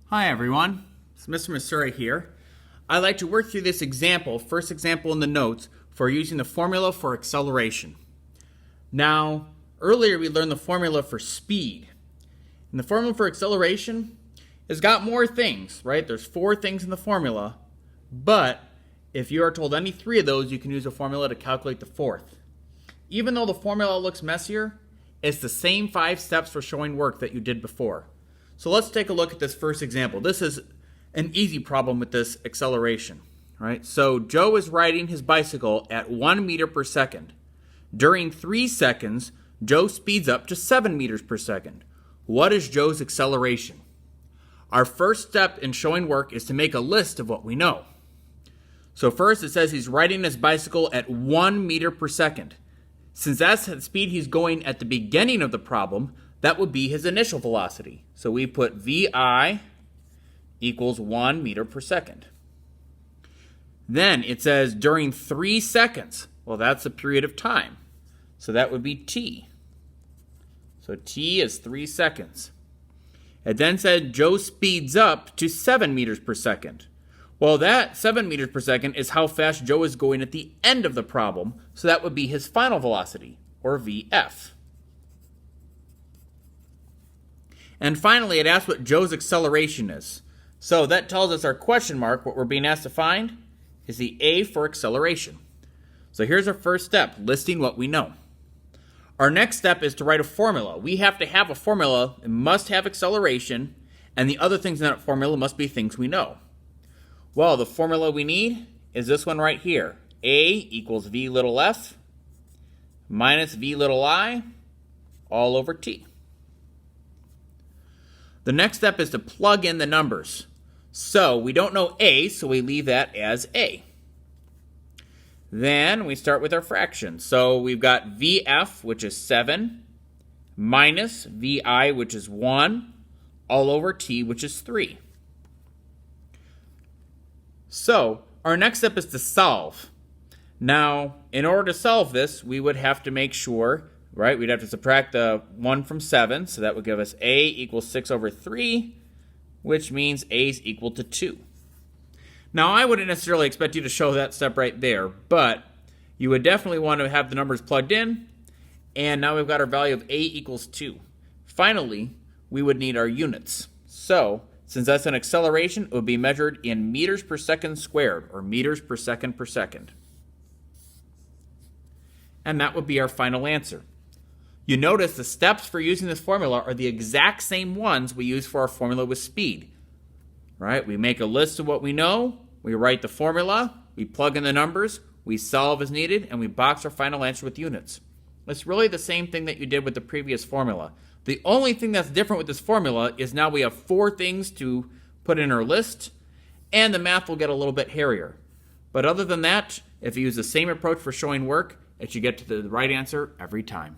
Hi everyone, it's Mr. Masuri here. I'd like to work through this example, first example in the notes, for using the formula for acceleration. Now, earlier we learned the formula for speed. And the formula for acceleration has got more things, right? There's 4 things in the formula, but if you are told any 3 of those, you can use a formula to calculate the 4th. Even though the formula looks messier, it's the same 5 steps for showing work that you did before. So let's take a look at this first example. This is an easy problem with this acceleration, right? So Joe is riding his bicycle at 1 meter per second. During 3 seconds, Joe speeds up to 7 meters per second. What is Joe's acceleration? Our first step in showing work is to make a list of what we know. So first it says he's riding his bicycle at 1 meter per second. Since that's the speed he's going at the beginning of the problem, that would be his initial velocity. So we put VI equals 1 meter per second. Then it says during 3 seconds. Well, that's a period of time. So that would be T. So T is 3 seconds. It then said Joe speeds up to 7 meters per second. Well, that 7 meters per second is how fast Joe is going at the end of the problem. So that would be his final velocity, or VF. And finally, it asks what Joe's acceleration is. So that tells us our question mark, what we're being asked to find, is the A for acceleration. So here's our first step, listing what we know. Our next step is to write a formula. We have to have a formula. It must have acceleration, and the other things in that formula must be things we know. Well, the formula we need is this one right here. A equals V little f minus V little I all over T. The next step is to plug in the numbers. So we don't know A, so we leave that as A. Then we start with our fraction. So we've got VF, which is 7, minus VI, which is 1, all over T, which is 3. So our next step is to solve. Now, in order to solve this, we would have to make sure, right, we'd have to subtract the 1 from 7, so that would give us A equals 6 over 3, which means A is equal to 2. Now, I wouldn't necessarily expect you to show that step right there, but you would definitely want to have the numbers plugged in, and now we've got our value of A equals 2. Finally, we would need our units. So, since that's an acceleration, it would be measured in meters per second squared, or meters per second per second. And that would be our final answer. You notice the steps for using this formula are the exact same ones we use for our formula with speed. Right? We make a list of what we know, we write the formula, we plug in the numbers, we solve as needed, and we box our final answer with units. It's really the same thing that you did with the previous formula. The only thing that's different with this formula is now we have 4 things to put in our list, and the math will get a little bit hairier. But other than that, if you use the same approach for showing work, it should get to the right answer every time.